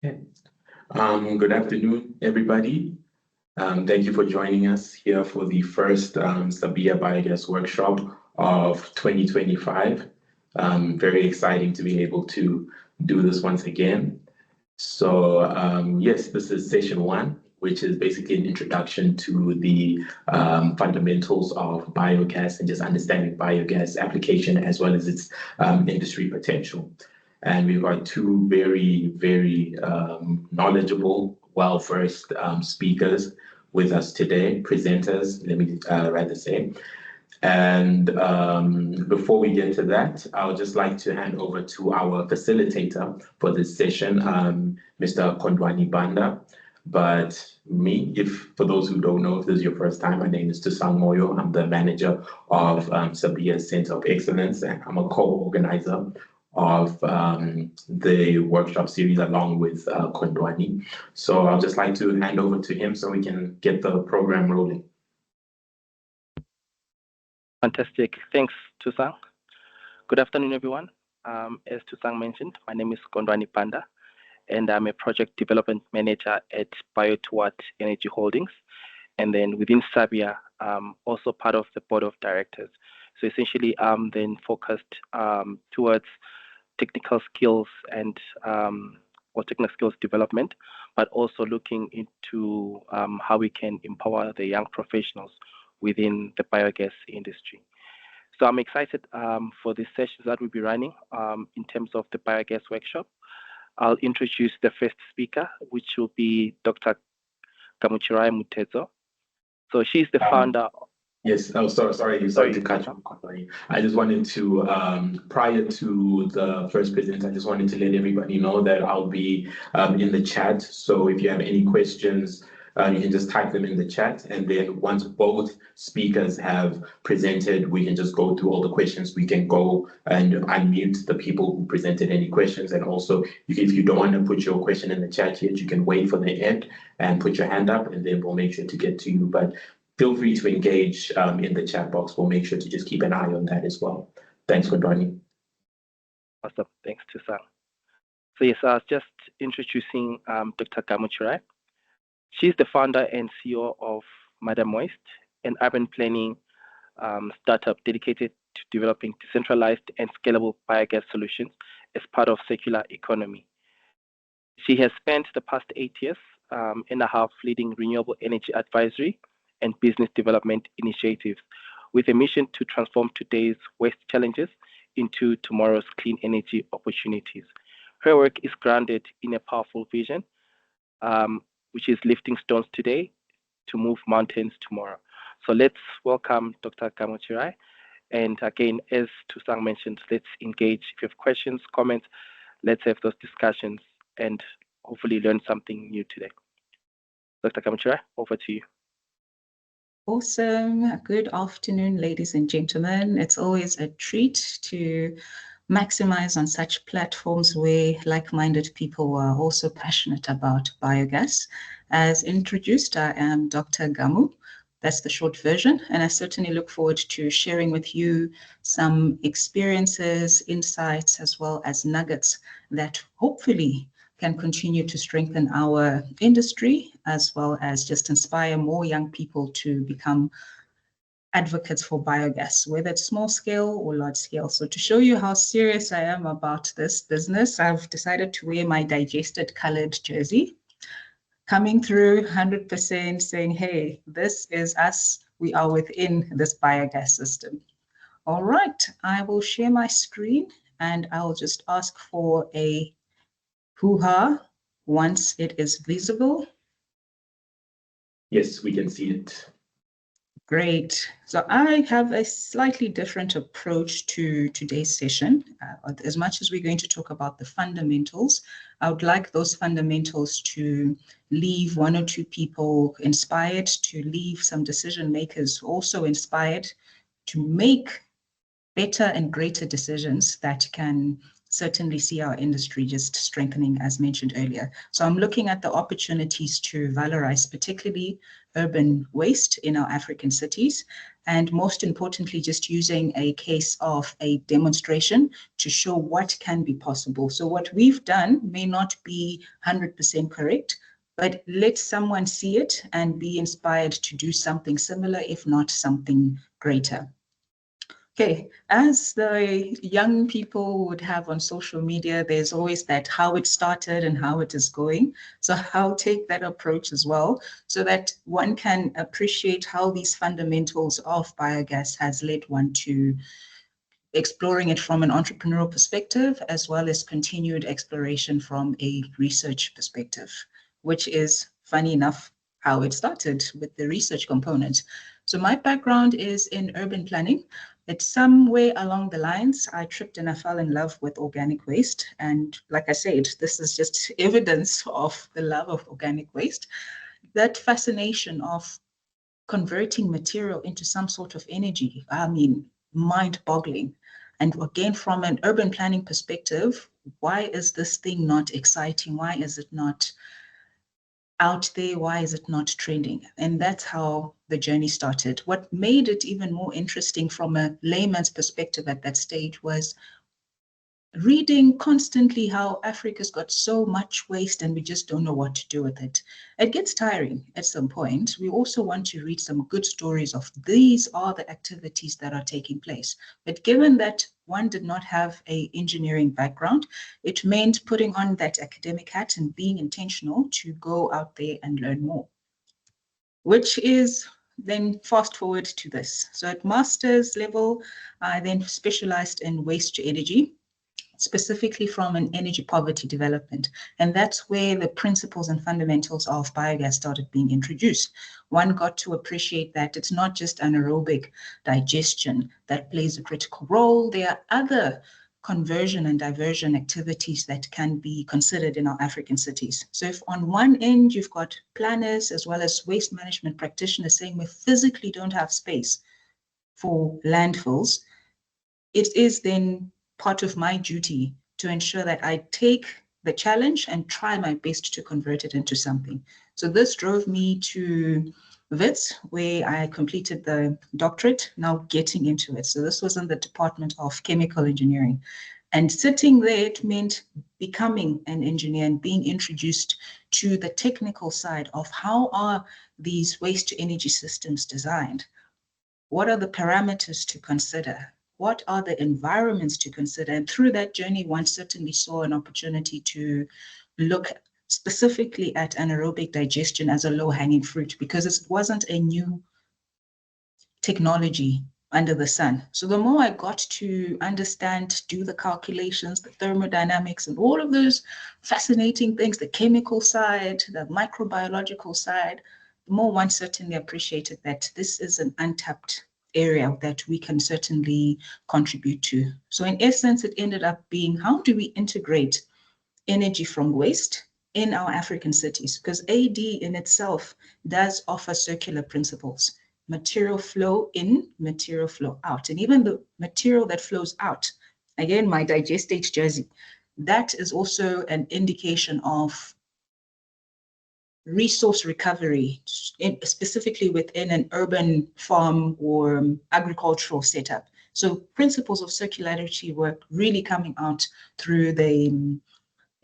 Okay. Good afternoon, everybody. Thank you for joining us here for the first SABIA Biogas Workshop of 2025. Very exciting to be able to do this once again. So yes, this is session one, which is basically an introduction to the fundamentals of biogas and just understanding biogas application as well as its industry potential. And we've got two very knowledgeable, well-versed speakers with us today, presenters, let me rather say. And before we get to that, I would just like to hand over to our facilitator for this session, Mr. Kondwani Banda. But for those who don't know, if this is your first time, my name is Tusang Moyo. I'm the manager of SABIA Center of Excellence, and I'm a co-organizer of the workshop series along with Kondwani. So I'll just like to hand over to him so we can get the program rolling. Fantastic. Thanks, Tusang. Good afternoon, everyone. As Tusang mentioned, my name is Kondwani Panda, and I'm a project development manager at BioToWatt Energy Holdings. And then within SABIA, also part of the board of directors. So essentially, I'm then focused towards technical skills and technical skills development, but also looking into how we can empower the young professionals within the biogas industry. So I'm excited for the sessions that we'll be running in terms of the biogas workshop. I'll introduce the first speaker, which will be Dr. Kamuchirai Mutezo. So she's the founder. Yes, sorry to cut you. I just wanted to, prior to the first presenter, I just wanted to let everybody know that I'll be in the chat. So if you have any questions, you can just type them in the chat. And then once both speakers have presented, we can just go through all the questions. We can go and unmute the people who presented any questions. And also, if you don't want to put your question in the chat yet, you can wait for the end and put your hand up, and then we'll make sure to get to you. But feel free to engage in the chat box. We'll make sure to just keep an eye on that as well. Thanks for joining. Awesome. Thanks, Tusang. So yes, I was just introducing Dr. Kamuchirai. She's the founder and CEO of Madam Moist, an urban planning startup dedicated to developing decentralized and scalable biogas solutions as part of circular economy. She has spent the past 8 years and a half leading renewable energy advisory and business development initiatives with a mission to transform today's waste challenges into tomorrow's clean energy opportunities. Her work is grounded in a powerful vision, which is lifting stones today to move mountains tomorrow. So let's welcome Dr. Kamuchirai. And again, as Tusang mentioned, let's engage. If you have questions, comments, let's have those discussions and hopefully learn something new today. Dr. Kamuchirai, over to you. Awesome. Good afternoon, ladies and gentlemen. It's always a treat to maximize on such platforms where like-minded people are also passionate about biogas. As introduced, I am Dr. Gamu. That's the short version, and I certainly look forward to sharing with you some experiences, insights, as well as nuggets that hopefully can continue to strengthen our industry, as well as just inspire more young people to become advocates for biogas, whether it's small scale or large scale. So to show you how serious I am about this business, I've decided to wear my digested colored jersey, coming through 100% saying, hey, this is us. We are within this biogas system. All right, I will share my screen and I'll just ask for a hoo-ha once it is visible. Yes, we can see it. Great. So I have a slightly different approach to today's session. As much as we're going to talk about the fundamentals, I would like those fundamentals to leave one or two people inspired, to leave some decision makers also inspired to make better and greater decisions that can certainly see our industry just strengthening, as mentioned earlier. So I'm looking at the opportunities to valorize particularly urban waste in our African cities, and most importantly, just using a case of a demonstration to show what can be possible. So what we've done may not be 100% correct, but let someone see it and be inspired to do something similar, if not something greater. Okay, as the young people would have on social media, there's always that how it started and how it is going. So I'll take that approach as well, so that one can appreciate how these fundamentals of biogas has led one to exploring it from an entrepreneurial perspective, as well as continued exploration from a research perspective, which is, funny enough, how it started with the research component. So my background is in urban planning. It's somewhere along the lines, I tripped and I fell in love with organic waste. And like I said, this is just evidence of the love of organic waste. That fascination of converting material into some sort of energy, I mean, mind-boggling. And again, from an urban planning perspective, why is this thing not exciting? Why is it not out there? Why is it not trending? And that's how the journey started. What made it even more interesting from a layman's perspective at that stage was reading constantly how Africa's got so much waste and we just don't know what to do with it. It gets tiring at some point. We also want to read some good stories of these are the activities that are taking place. But given that one did not have an engineering background, it meant putting on that academic hat and being intentional to go out there and learn more, which is then fast forward to this. So at master's level, I then specialized in waste to energy, specifically from an energy poverty development. And that's where the principles and fundamentals of biogas started being introduced. One got to appreciate that it's not just anaerobic digestion that plays a critical role. There are other conversion and diversion activities that can be considered in our African cities. So if on one end you've got planners as well as waste management practitioners saying we physically don't have space for landfills, it is then part of my duty to ensure that I take the challenge and try my best to convert it into something. So this drove me to WITS, where I completed the doctorate, now getting into it. So this was in the Department of Chemical Engineering. And sitting there, it meant becoming an engineer and being introduced to the technical side of how are these waste to energy systems designed? What are the parameters to consider? What are the environments to consider? And through that journey, one certainly saw an opportunity to look specifically at anaerobic digestion as a low-hanging fruit, because it wasn't a new technology under the sun. So the more I got to understand, do the calculations, the thermodynamics, and all of those fascinating things, the chemical side, the microbiological side, the more one certainly appreciated that this is an untapped area that we can certainly contribute to. So in essence, it ended up being, how do we integrate energy from waste in our African cities? Because AD in itself does offer circular principles. Material flow in, material flow out. And even the material that flows out, again, my digestate jersey, that is also an indication of resource recovery, specifically within an urban farm or agricultural setup. So principles of circularity were really coming out through the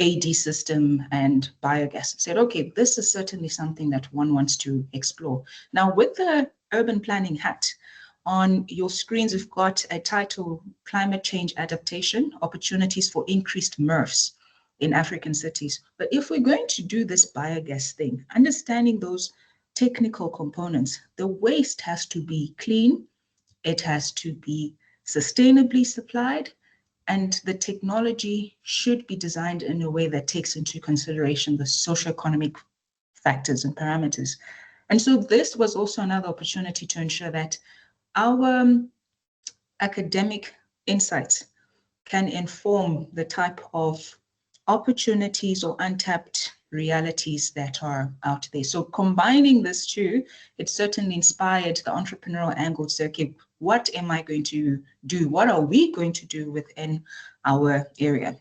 AD system and biogas. Said, okay, this is certainly something that one wants to explore. Now, with the urban planning hat, on your screens, we've got a title, Climate Change Adaptation, Opportunities for Increased MRFs in African cities. But if we're going to do this biogas thing, understanding those technical components, the waste has to be clean, it has to be sustainably supplied, and the technology should be designed in a way that takes into consideration the socioeconomic factors and parameters. And so this was also another opportunity to ensure that our academic insights can inform the type of opportunities or untapped realities that are out there. So combining this two, it certainly inspired the entrepreneurial angle to say, okay, what am I going to do? What are we going to do within our area?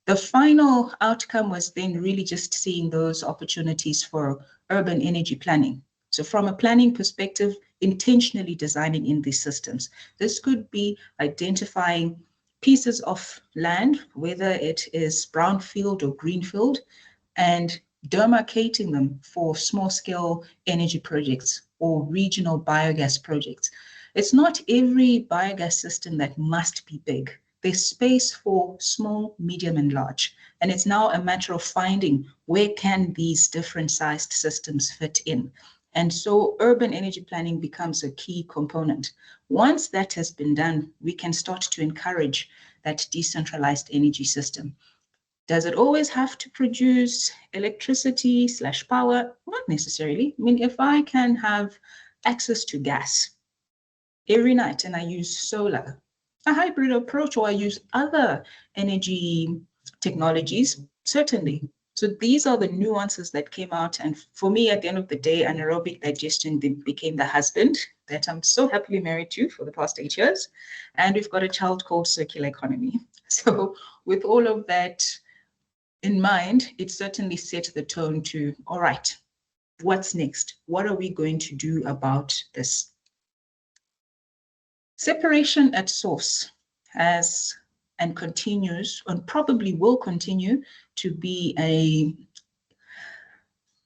The final outcome was then really just seeing those opportunities for urban energy planning. So from a planning perspective, intentionally designing in these systems. This could be identifying pieces of land, whether it is brownfield or greenfield, and demarcating them for small-scale energy projects or regional biogas projects. It's not every biogas system that must be big. There's space for small, medium, and large. And it's now a matter of finding where can these different sized systems fit in. And so urban energy planning becomes a key component. Once that has been done, we can start to encourage that decentralized energy system. Does it always have to produce electricity/power? Not necessarily. I mean, if I can have access to gas every night and I use solar, a hybrid approach, or I use other energy technologies, certainly. So these are the nuances that came out. And for me, at the end of the day, anaerobic digestion became the husband that I'm so happily married to for the past 8 years. And we've got a child called circular economy. So with all of that in mind, it certainly set the tone to, all right, what's next? What are we going to do about this? Separation at source has and continues and probably will continue to be a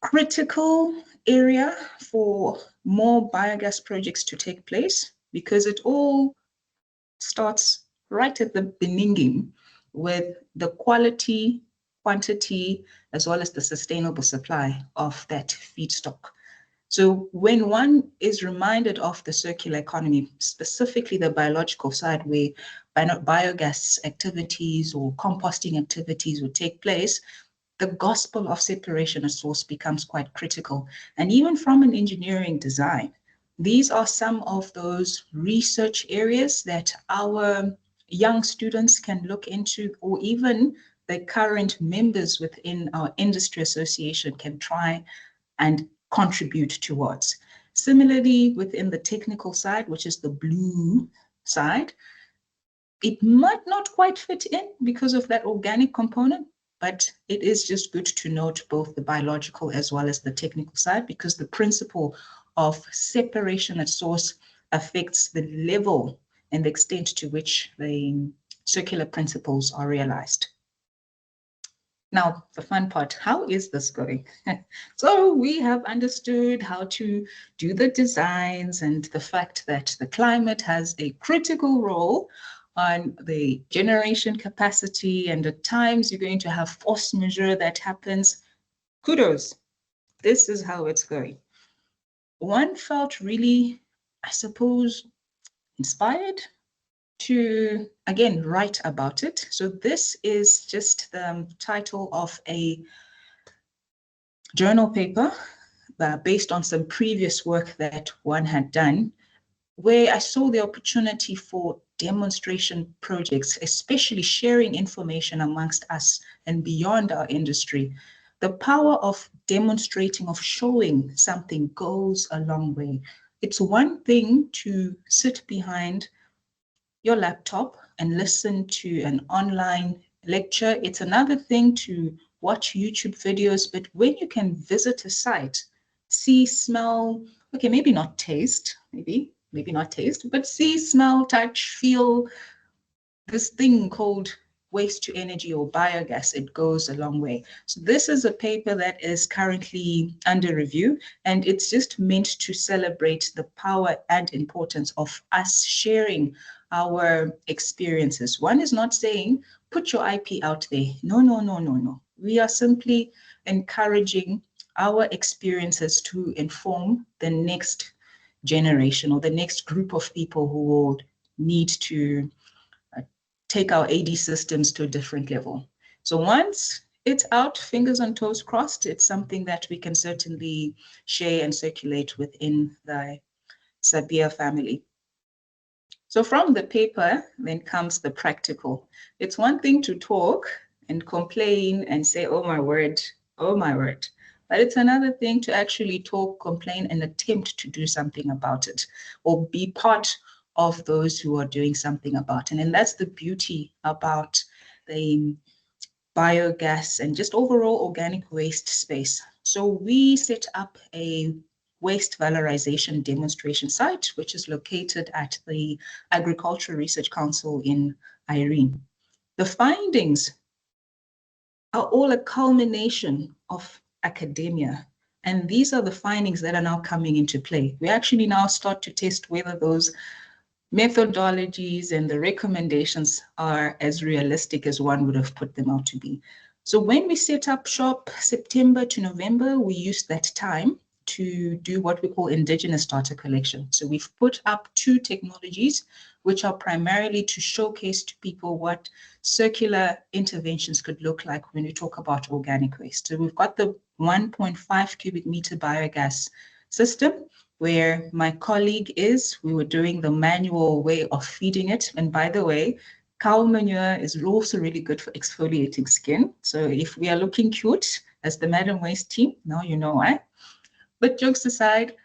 critical area for more biogas projects to take place, because it all starts right at the beginning with the quality, quantity, as well as the sustainable supply of that feedstock. So when one is reminded of the circular economy, specifically the biological side where biogas activities or composting activities would take place, the gospel of separation at source becomes quite critical. And even from an engineering design, these are some of those research areas that our young students can look into, or even the current members within our industry association can try and contribute towards. Similarly, within the technical side, which is the blue side, it might not quite fit in because of that organic component, but it is just good to note both the biological as well as the technical side, because the principle of separation at source affects the level and the extent to which the circular principles are realized. Now, the fun part, how is this going? So we have understood how to do the designs and the fact that the climate has a critical role on the generation capacity, and at times you're going to have force majeure that happens. Kudos. This is how it's going. One felt really, I suppose, inspired to, again, write about it. So this is just the title of a journal paper based on some previous work that one had done, where I saw the opportunity for demonstration projects, especially sharing information amongst us and beyond our industry. The power of demonstrating, of showing something goes a long way. It's one thing to sit behind your laptop and listen to an online lecture. It's another thing to watch YouTube videos, but when you can visit a site, see, smell, okay, maybe not taste, maybe not taste, but see, smell, touch, feel this thing called waste to energy or biogas, it goes a long way. So this is a paper that is currently under review, and it's just meant to celebrate the power and importance of us sharing our experiences. One is not saying, put your IP out there. No, no, no, no, no. We are simply encouraging our experiences to inform the next generation or the next group of people who will need to take our AD systems to a different level. So once it's out, fingers and toes crossed, it's something that we can certainly share and circulate within the SABIA family. So from the paper, then comes the practical. It's one thing to talk and complain and say, oh my word, oh my word. But it's another thing to actually talk, complain, and attempt to do something about it, or be part of those who are doing something about it. And that's the beauty about the biogas and just overall organic waste space. So we set up a waste valorization demonstration site, which is located at the Agricultural Research Council in Irene. The findings are all a culmination of academia. And these are the findings that are now coming into play. We actually now start to test whether those methodologies and the recommendations are as realistic as one would have put them out to be. So when we set up shop September to November, we used that time to do what we call indigenous data collection. So we've put up 2 technologies, which are primarily to showcase to people what circular interventions could look like when we talk about organic waste. So we've got the 1.5 cubic meter biogas system, where my colleague we were doing the manual way of feeding it. And by the way, cow manure is also really good for exfoliating skin. So if we are looking cute as the Madam Waste team, now you know why. But jokes aside,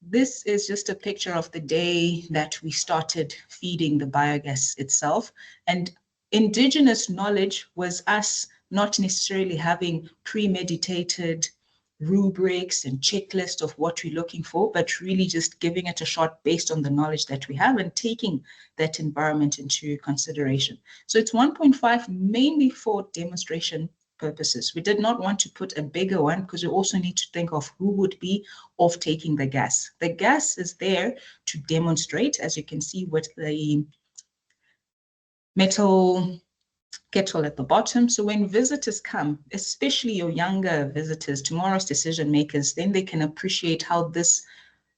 this is just a picture of the day that we started feeding the biogas itself. And indigenous knowledge was us not necessarily having premeditated rubrics and checklists of what we're looking for, but really just giving it a shot based on the knowledge that we have and taking that environment into consideration. So it's 1.5 mainly for demonstration purposes. We did not want to put a bigger one because we also need to think of who would be off taking the gas. The gas is there to demonstrate, as you can see with the metal kettle at the bottom. So when visitors come, especially your younger visitors, tomorrow's decision makers, then they can appreciate how this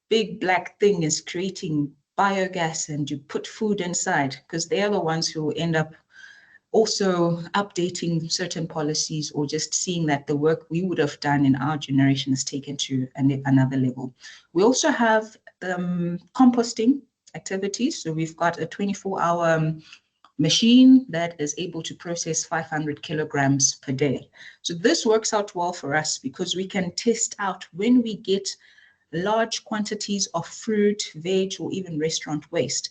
big black thing is creating biogas and you put food inside, because they are the ones who end up also updating certain policies or just seeing that the work we would have done in our generation is taken to another level. We also have composting activities. So we've got a 24-hour machine that is able to process 500 kilograms per day. So this works out well for us because we can test out when we get large quantities of fruit, veg, or even restaurant waste.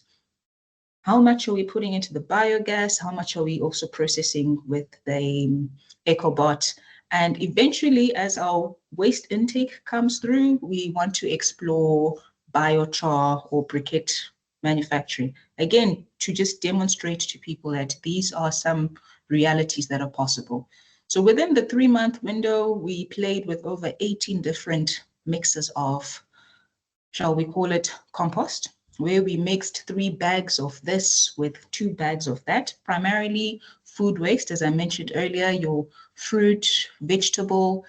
How much are we putting into the biogas? How much are we also processing with the EcoBot? And eventually, as our waste intake comes through, we want to explore biochar or briquette manufacturing. Again, to just demonstrate to people that these are some realities that are possible. So within the 3-month window, we played with over 18 different mixes of, shall we call it, compost, where we mixed 3 bags of this with 2 bags of that, primarily food waste, as I mentioned earlier, your fruit, vegetable.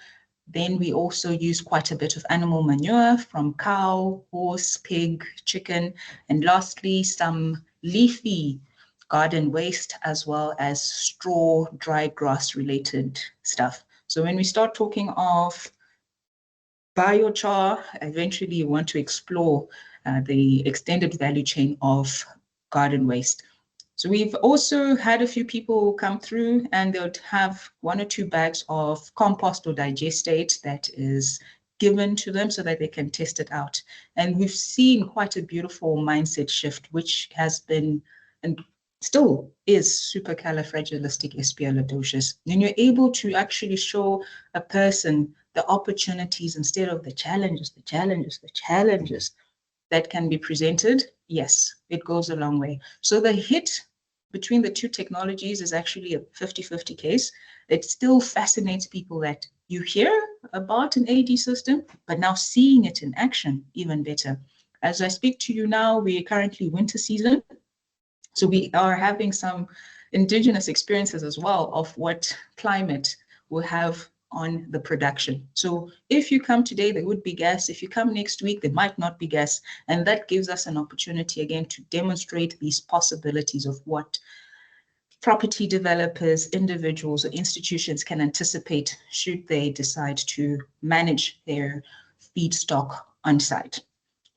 Then we also use quite a bit of animal manure from cow, horse, pig, chicken, and lastly, some leafy garden waste, as well as straw, dry grass related stuff. So when we start talking of biochar, eventually you want to explore the extended value chain of garden waste. So we've also had a few people come through and they'll have 1 or 2 bags of compost or digestate that is given to them so that they can test it out. And we've seen quite a beautiful mindset shift, which has been and still is supercalifragilisticexpialidocious. When you're able to actually show a person the opportunities instead of the challenges that can be presented, yes, it goes a long way. So the hit between the 2 technologies is actually a 50-50 case. It still fascinates people that you hear about an AD system, but now seeing it in action, even better. As I speak to you now, we are currently winter season. So we are having some indigenous experiences as well of what climate will have on the production. So if you come today, there would be gas. If you come next week, there might not be gas. And that gives us an opportunity again to demonstrate these possibilities of what property developers, individuals, or institutions can anticipate should they decide to manage their feedstock on site.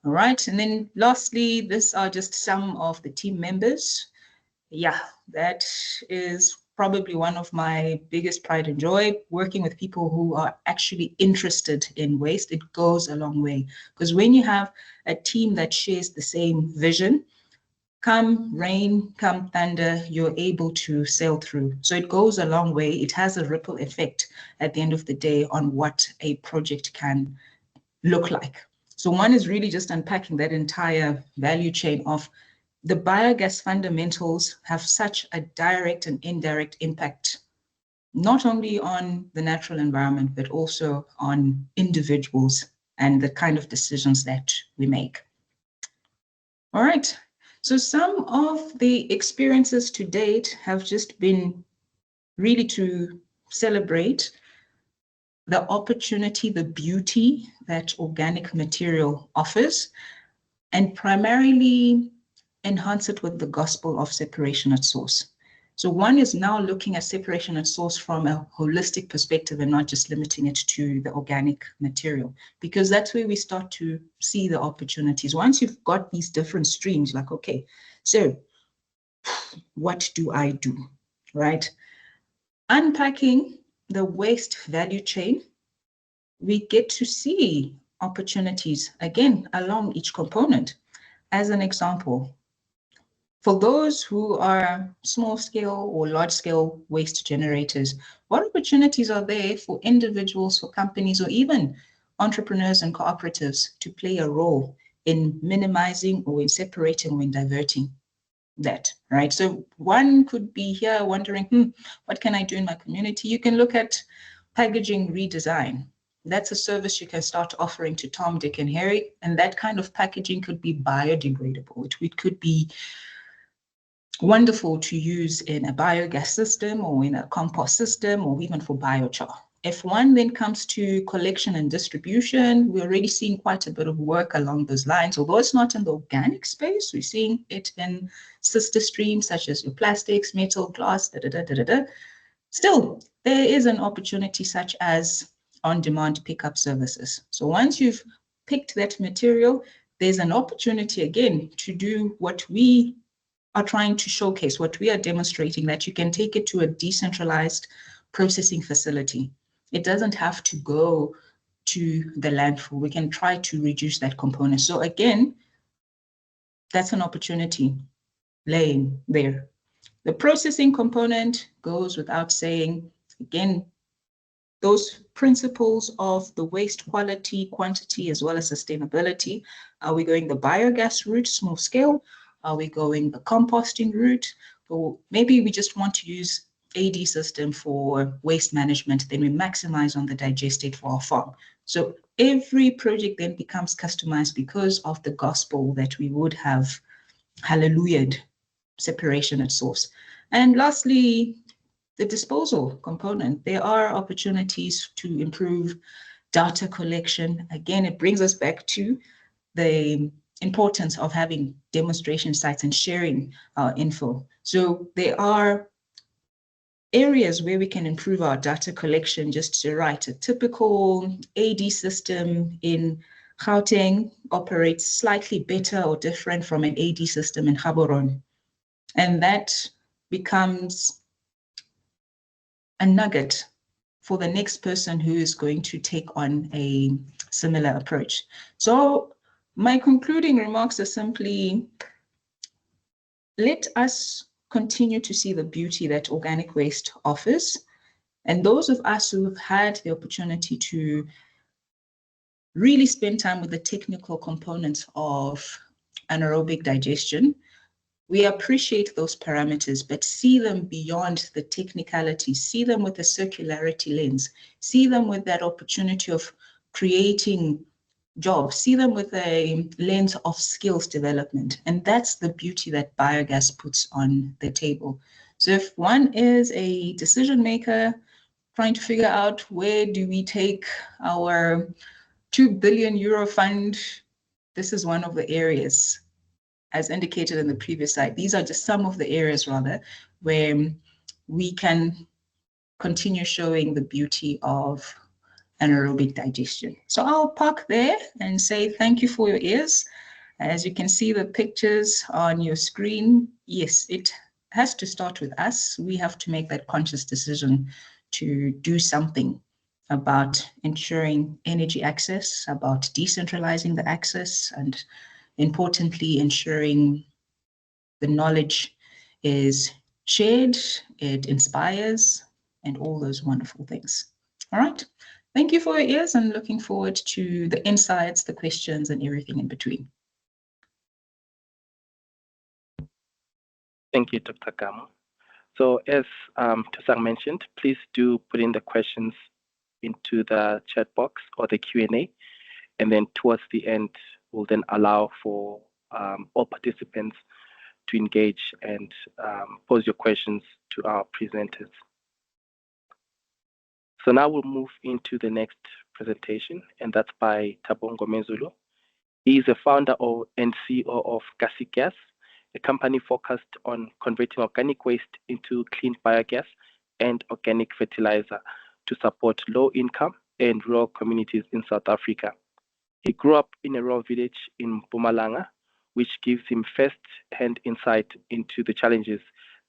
All right, and then lastly, these are just some of the team members. Yeah, that is probably one of my biggest pride and joy, working with people who are actually interested in waste. It goes a long way because when you have a team that shares the same vision, come rain, come thunder, you're able to sail through. So it goes a long way. It has a ripple effect at the end of the day on what a project can look like. So one is really just unpacking that entire value chain of the biogas fundamentals have such a direct and indirect impact, not only on the natural environment, but also on individuals and the kind of decisions that we make. All right, so some of the experiences to date have just been really to celebrate the opportunity, the beauty that organic material offers, and primarily enhance it with the gospel of separation at source. So one is now looking at separation at source from a holistic perspective and not just limiting it to the organic material, because that's where we start to see the opportunities. Once you've got these different streams, like, okay, so what do I do, right? Unpacking the waste value chain, we get to see opportunities, again, along each component. As an example, for those who are small-scale or large-scale waste generators, what opportunities are there for individuals, for companies, or even entrepreneurs and cooperatives to play a role in minimizing or in separating or in diverting that, right? So one could be here wondering, what can I do in my community? You can look at packaging redesign. That's a service you can start offering to Tom, Dick, and Harry, and that kind of packaging could be biodegradable. It could be wonderful to use in a biogas system or in a compost system or even for biochar. If one then comes to collection and distribution, we're already seeing quite a bit of work along those lines. Although it's not in the organic space, we're seeing it in sister streams such as your plastics, metal, glass, Still, there is an opportunity such as on-demand pickup services. So once you've picked that material, there's an opportunity again to do what we are trying to showcase, what we are demonstrating, that you can take it to a decentralized processing facility. It doesn't have to go to the landfill. We can try to reduce that component. So again, that's an opportunity laying there. The processing component goes without saying, again, those principles of the waste quality, quantity, as well as sustainability. Are we going the biogas route, small scale? Are we going the composting route? Or maybe we just want to use AD system for waste management, then we maximize on the digestate for our farm. So every project then becomes customized because of the gospel that we would have hallelujah'd separation at source. And lastly, the disposal component. There are opportunities to improve data collection. Again, it brings us back to the importance of having demonstration sites and sharing our info. So there are areas where we can improve our data collection. Just to write, a typical AD system in Gauteng operates slightly better or different from an AD system in Gaborone. And that becomes a nugget for the next person who is going to take on a similar approach. So my concluding remarks are simply, let us continue to see the beauty that organic waste offers. And those of us who have had the opportunity to really spend time with the technical components of anaerobic digestion, we appreciate those parameters, but see them beyond the technicality, see them with a circularity lens, see them with that opportunity of creating jobs, see them with a lens of skills development. And that's the beauty that biogas puts on the table. So if one is a decision maker trying to figure out where do we take our €2 billion fund, this is one of the areas. As indicated in the previous slide, these are just some of the areas rather where we can continue showing the beauty of anaerobic digestion. So I'll park there and say thank you for your ears. As you can see the pictures on your screen, yes, it has to start with us. We have to make that conscious decision to do something about ensuring energy access, about decentralizing the access, and importantly, ensuring the knowledge is shared, it inspires, and all those wonderful things. All right. Thank you for your ears and looking forward to the insights, the questions, and everything in between. Thank you, Dr. Gamu. So as Tusang mentioned, please do put in the questions into the chat box or the Q&A, and then towards the end, we'll then allow for all participants to engage and pose your questions to our presenters. So now we'll move into the next presentation, and that's by Thabo Ngomezulu. He is a founder and CEO of Gas, a company focused on converting organic waste into clean biogas and organic fertilizer to support low-income and rural communities in South Africa. He grew up in a rural village in Mpumalanga, which gives him first-hand insight into the challenges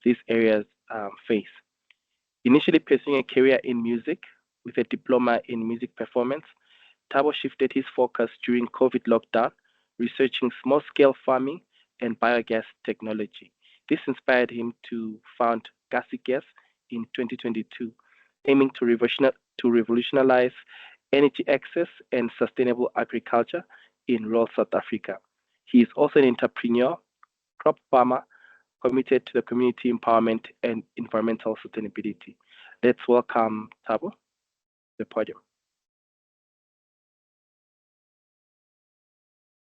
these areas face. Initially pursuing a career in music with a diploma in music performance, Thabo shifted his focus during COVID lockdown, researching small-scale farming and biogas technology. This inspired him to found Gas in 2022, aiming to revolutionize energy access and sustainable agriculture in rural South Africa. He is also an entrepreneur, crop farmer, committed to the community empowerment and environmental sustainability. Let's welcome Thabo to the podium.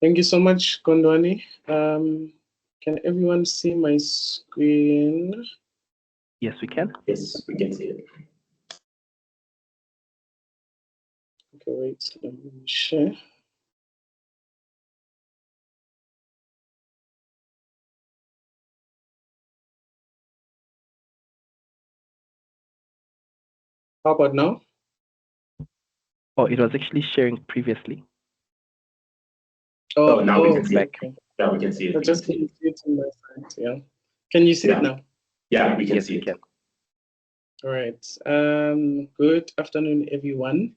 Thank you so much, Kondwani. Can everyone see my screen? Yes, we can. Yes, we can see it. Okay, wait, let me share. How about now? Oh, it was actually sharing previously. Oh, now we can see it. Okay. Yeah, we can see it. I just couldn't see it on my side. Yeah. Can you see it now? Yeah, we can Yes, see we it. can. All right. Good afternoon, everyone.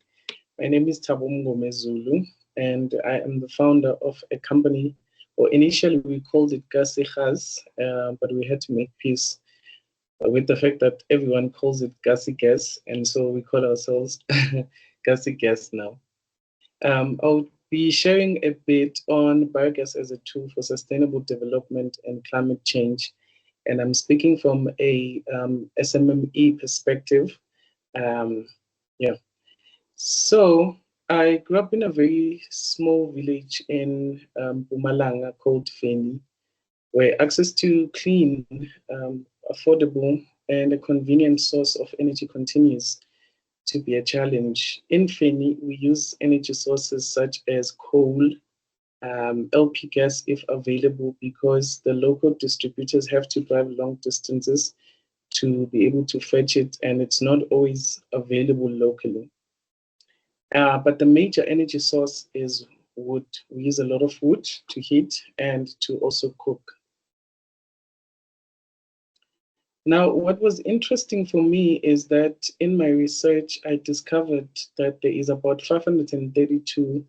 My name is Thabo Ngomezulu, and I am the founder of a company, or initially we called it Gas, but we had to make peace with the fact that everyone calls it Gas, and so we call ourselves Gas now. I'll be sharing a bit on biogas as a tool for sustainable development and climate change, and I'm speaking from a SMME perspective. So I grew up in a very small village in Mpumalanga called Feni, where access to clean, affordable, and a convenient source of energy continues to be a challenge. In Feni, we use energy sources such as coal, LP gas if available, because the local distributors have to drive long distances to be able to fetch it, and it's not always available locally. But the major energy source is wood. We use a lot of wood to heat and to also cook. Now, what was interesting for me is that in my research, I discovered that there is about 532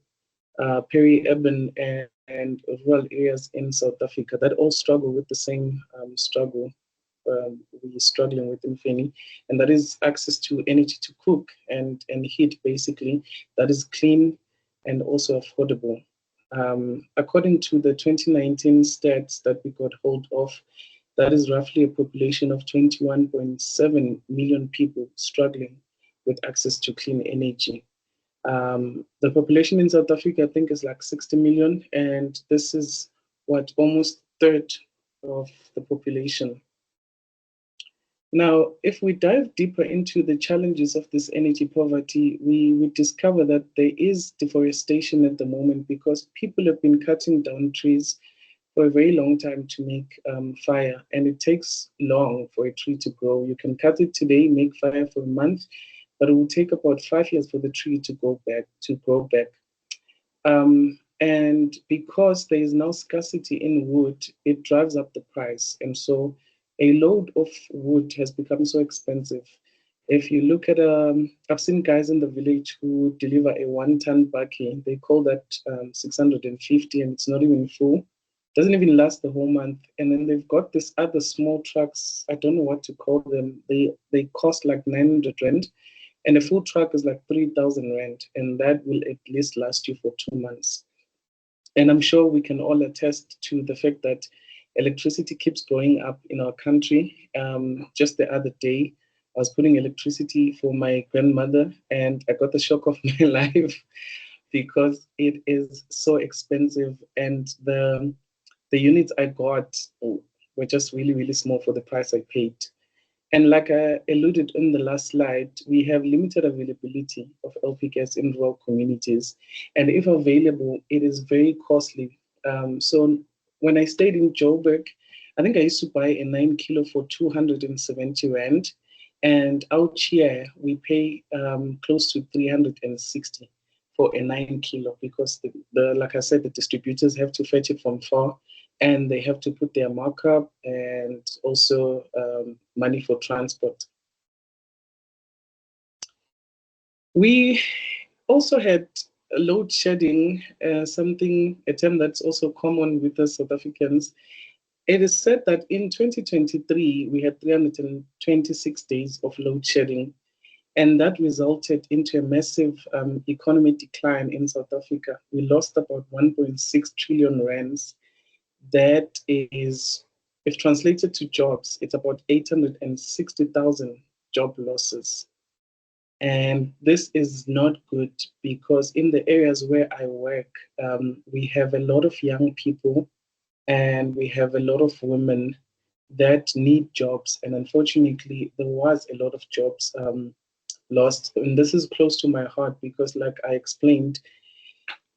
peri-urban and rural areas in South Africa that all struggle with the same struggle we're struggling with in Feni, and that is access to energy to cook and heat, basically, that is clean and also affordable. According to the 2019 stats that we got hold of, that is roughly a population of 21.7 million people struggling with access to clean energy. The population in South Africa, I think, is like 60 million, and this is what, almost a third of the population. Now, if we dive deeper into the challenges of this energy poverty, we discover that there is deforestation at the moment because people have been cutting down trees for a very long time to make fire, and it takes long for a tree to grow. You can cut it today, make fire for a month, but it will take about 5 years for the tree to grow back. And because there is now scarcity in wood, it drives up the price. And so a load of wood has become so expensive. If you look at, I've seen guys in the village who deliver a 1-ton bakkie. They call that 650, and it's not even full. Doesn't even last the whole month. And then they've got this other small trucks. I don't know what to call them. They cost like 900 rand. And a full truck is like 3,000 rand, and that will at least last you for 2 months. And I'm sure we can all attest to the fact that electricity keeps going up in our country. Just the other day, I was putting electricity for my grandmother, and I got the shock of my life because it is so expensive, and the units I got were just really, really small for the price I paid. And like I alluded in the last slide, we have limited availability of LP gas in rural communities. And if available, it is very costly. So when I stayed in Joburg, I think I used to buy a 9 kilo for 270 Rand. And out here, we pay close to 360 for a 9 kilo because, like I said, the distributors have to fetch it from far, and they have to put their markup and also money for transport. We also had load shedding, a term that's also common with us South Africans. It is said that in 2023, we had 326 days of load shedding, and that resulted into a massive economic decline in South Africa. We lost about 1.6 trillion rands. That is, if translated to jobs, it's about 860,000 job losses. And this is not good because in the areas where I work, we have a lot of young people and we have a lot of women that need jobs. And unfortunately, there was a lot of jobs lost. And this is close to my heart because, like I explained,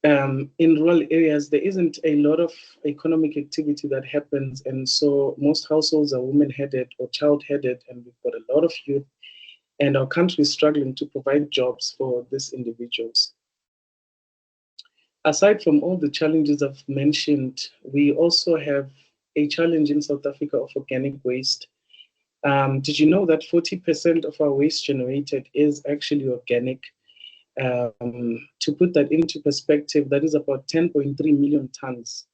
in rural areas, there isn't a lot of economic activity that happens. And so most households are women-headed or child-headed, and we've got a lot of youth. And our country is struggling to provide jobs for these individuals. Aside from all the challenges I've mentioned, we also have a challenge in South Africa of organic waste. Did you know that 40% of our waste generated is actually organic? To put that into perspective, that is about 10.3 million tons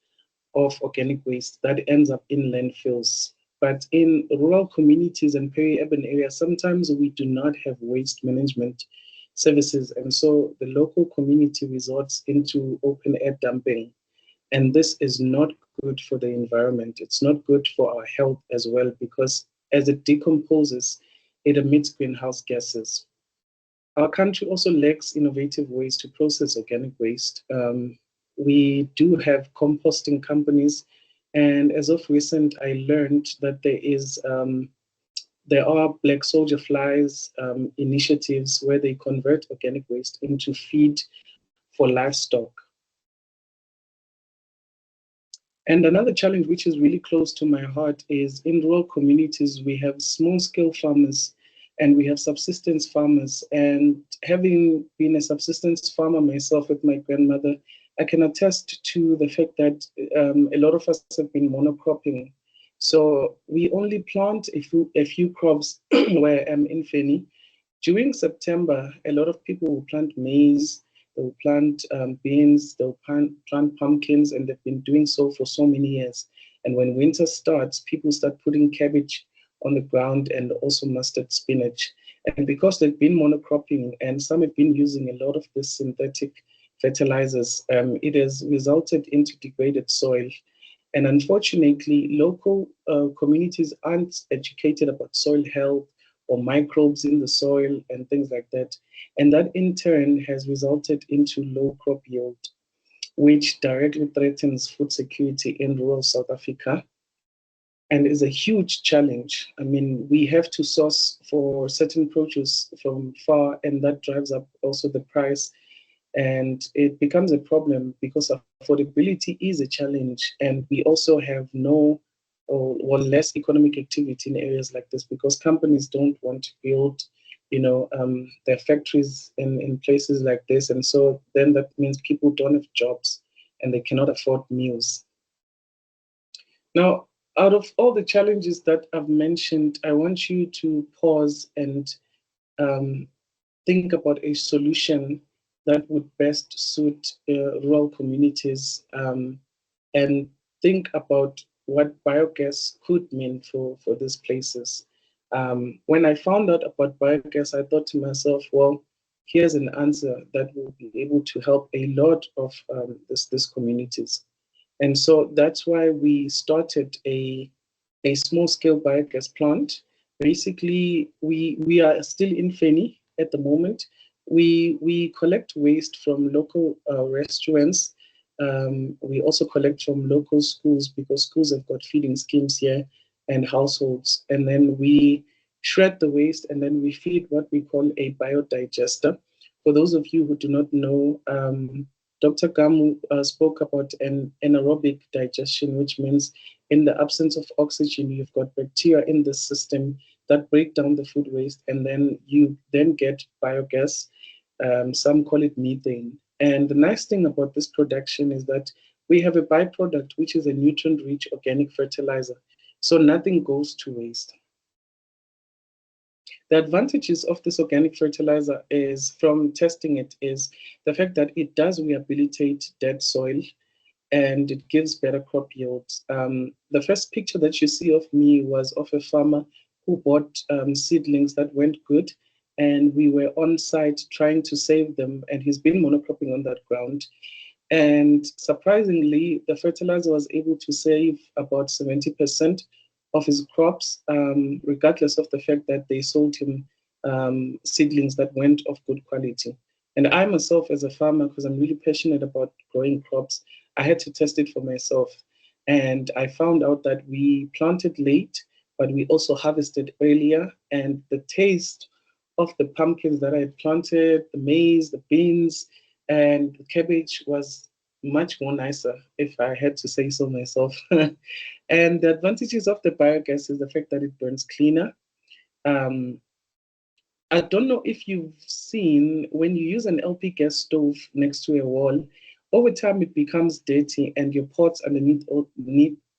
of organic waste that ends up in landfills. But in rural communities and peri-urban areas, sometimes we do not have waste management services. And so the local community resorts into open air dumping. And this is not good for the environment. It's not good for our health as well, because as it decomposes, it emits greenhouse gases. Our country also lacks innovative ways to process organic waste. We do have composting companies, and as of recent, I learned that there are black soldier flies initiatives where they convert organic waste into feed for livestock. And another challenge which is really close to my heart is in rural communities, we have small-scale farmers and we have subsistence farmers. And having been a subsistence farmer myself with my grandmother, I can attest to the fact that a lot of us have been monocropping. So we only plant a few crops where I'm in Feni. During September, a lot of people will plant maize, they'll plant beans, they'll plant pumpkins, and they've been doing so for so many years. And when winter starts, people start putting cabbage on the ground and also mustard spinach. And because they've been monocropping and some have been using a lot of this synthetic fertilizers, it has resulted into degraded soil. And unfortunately, local communities aren't educated about soil health or microbes in the soil and things like that. And that in turn has resulted into low crop yield, which directly threatens food security in rural South Africa and is a huge challenge. I mean, we have to source for certain produce from far, and that drives up also the price. And it becomes a problem because affordability is a challenge, and we also have no or less economic activity in areas like this because companies don't want to build, their factories in places like this. And so then that means people don't have jobs and they cannot afford meals. Now, out of all the challenges that I've mentioned, I want you to pause and think about a solution that would best suit rural communities and think about what biogas could mean for these places. When I found out about biogas, I thought to myself, well, here's an answer that will be able to help a lot of these communities. And so that's why we started a small-scale biogas plant. Basically, we are still in Feni at the moment. We collect waste from local restaurants. We also collect from local schools because schools have got feeding schemes here and households. And then we shred the waste and then we feed what we call a biodigester. For those of you who do not know, Dr. Gamu spoke about an anaerobic digestion, which means in the absence of oxygen, you've got bacteria in the system that break down the food waste, and then you then get biogas. Some call it methane. And the nice thing about this production is that we have a byproduct, which is a nutrient-rich organic fertilizer. So nothing goes to waste. The advantages of this organic fertilizer is, from testing it, is the fact that it does rehabilitate dead soil and it gives better crop yields. The first picture that you see of me was of a farmer who bought seedlings that went good, and we were on site trying to save them, and he's been monocropping on that ground. And surprisingly, the fertilizer was able to save about 70% of his crops, regardless of the fact that they sold him seedlings that weren't of good quality. And I myself, as a farmer, because I'm really passionate about growing crops, I had to test it for myself. And I found out that we planted late, but we also harvested earlier. And the taste of the pumpkins that I had planted, the maize, the beans, and the cabbage was much more nicer, if I had to say so myself. And the advantages of the biogas is the fact that it burns cleaner. I don't know if you've seen, when you use an LP gas stove next to a wall, over time it becomes dirty and your pots underneath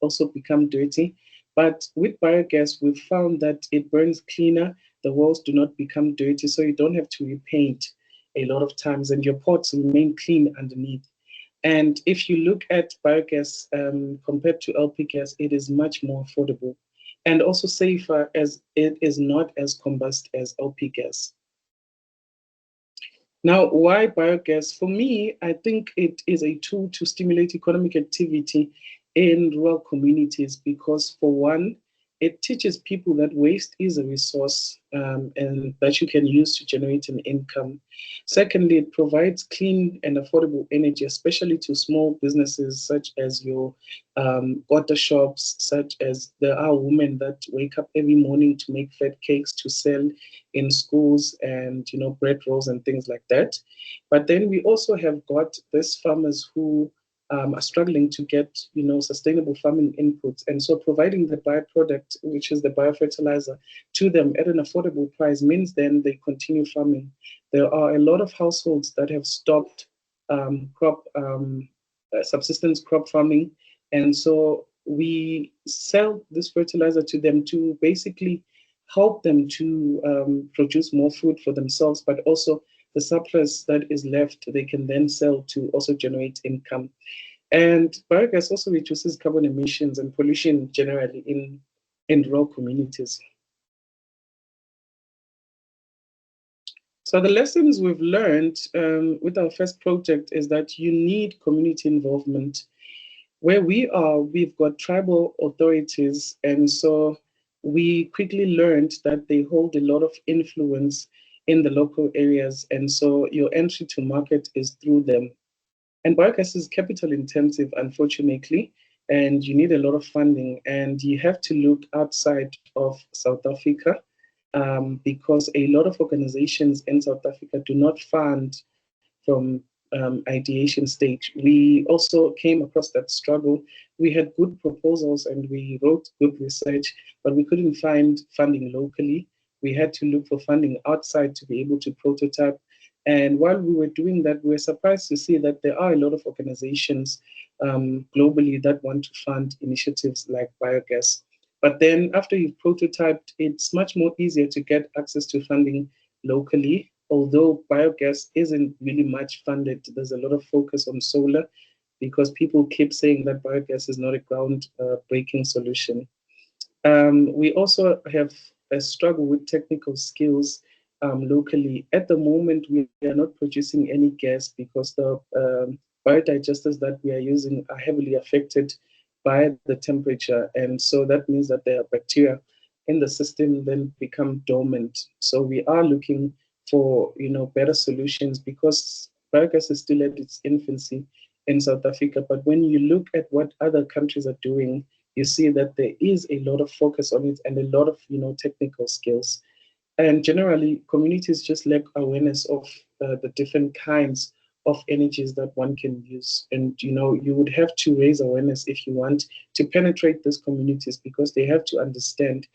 also become dirty. But with biogas, we've found that it burns cleaner, the walls do not become dirty, so you don't have to repaint a lot of times, and your pots remain clean underneath. And if you look at biogas compared to LP gas, it is much more affordable and also safer, as it is not as combust as LP gas. Now, why biogas? For me, I think it is a tool to stimulate economic activity in rural communities because, for one, it teaches people that waste is a resource and that you can use to generate an income. Secondly, it provides clean and affordable energy, especially to small businesses such as your water shops, such as there are women that wake up every morning to make fat cakes to sell in schools and, bread rolls and things like that. But then we also have got these farmers who are struggling to get, sustainable farming inputs. And so providing the byproduct, which is the biofertilizer, to them at an affordable price means then they continue farming. There are a lot of households that have stopped subsistence crop farming. And so we sell this fertilizer to them to basically help them to produce more food for themselves, but also the surplus that is left, they can then sell to also generate income. And biogas also reduces carbon emissions and pollution generally in rural communities. So the lessons we've learned with our first project is that you need community involvement. Where we are, we've got tribal authorities, and so we quickly learned that they hold a lot of influence in the local areas, and so your entry to market is through them. And biogas is capital intensive, unfortunately, and you need a lot of funding, and you have to look outside of South Africa because a lot of organizations in South Africa do not fund from ideation stage. We also came across that struggle. We had good proposals and we wrote good research, but we couldn't find funding locally. We had to look for funding outside to be able to prototype. And while we were doing that, we were surprised to see that there are a lot of organizations globally that want to fund initiatives like biogas. But then after you've prototyped, it's much more easier to get access to funding locally. Although biogas isn't really much funded, there's a lot of focus on solar because people keep saying that biogas is not a ground-breaking solution. We also have struggle with technical skills locally. At the moment, we are not producing any gas because the biodigesters that we are using are heavily affected by the temperature. And so that means that there are bacteria in the system then become dormant. So we are looking for better solutions because biogas is still at its infancy in South Africa. But when you look at what other countries are doing, you see that there is a lot of focus on it and a lot of technical skills. And generally, communities just lack awareness of the different kinds of energies that one can use. And you would have to raise awareness if you want to penetrate these communities, because they have to understand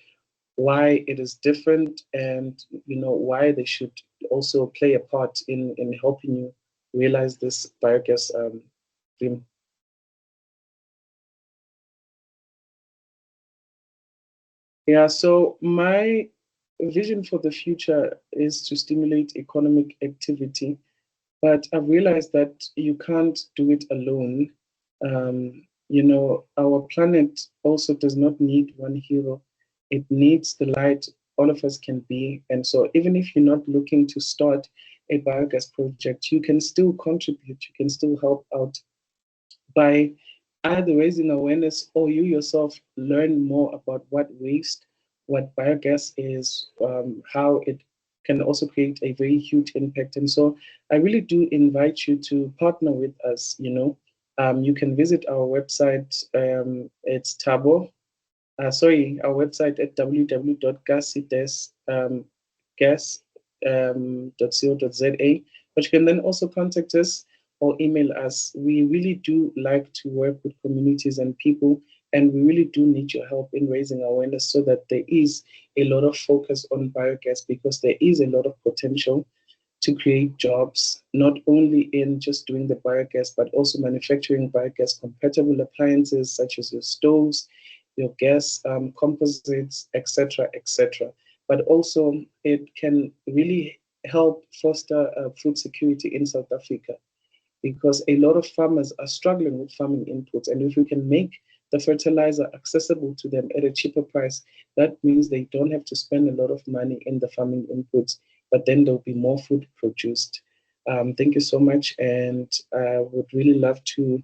why it is different and why they should also play a part in helping you realize this biogas dream. Yeah, so my vision for the future is to stimulate economic activity, but I've realized that you can't do it alone. Our planet also does not need one hero. It needs the light all of us can be. And so even if you're not looking to start a biogas project, you can still contribute, you can still help out by either raising awareness or you yourself learn more about what waste, what biogas is, how it can also create a very huge impact. And so I really do invite you to partner with us. You can visit our website. It's Tabo. Our website at www.gas.co.za. But you can then also contact us or email us. We really do like to work with communities and people, and we really do need your help in raising awareness so that there is a lot of focus on biogas, because there is a lot of potential to create jobs, not only in just doing the biogas, but also manufacturing biogas compatible appliances such as your stoves, your gas composites, etc., etc. But also it can really help foster food security in South Africa, because a lot of farmers are struggling with farming inputs. And if we can make the fertilizer accessible to them at a cheaper price, that means they don't have to spend a lot of money in the farming inputs, but then there'll be more food produced. Thank you so much. And I would really love to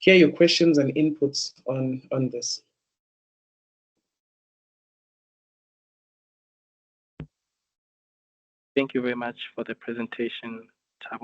hear your questions and inputs on this. Thank you very much for the presentation, Tabo.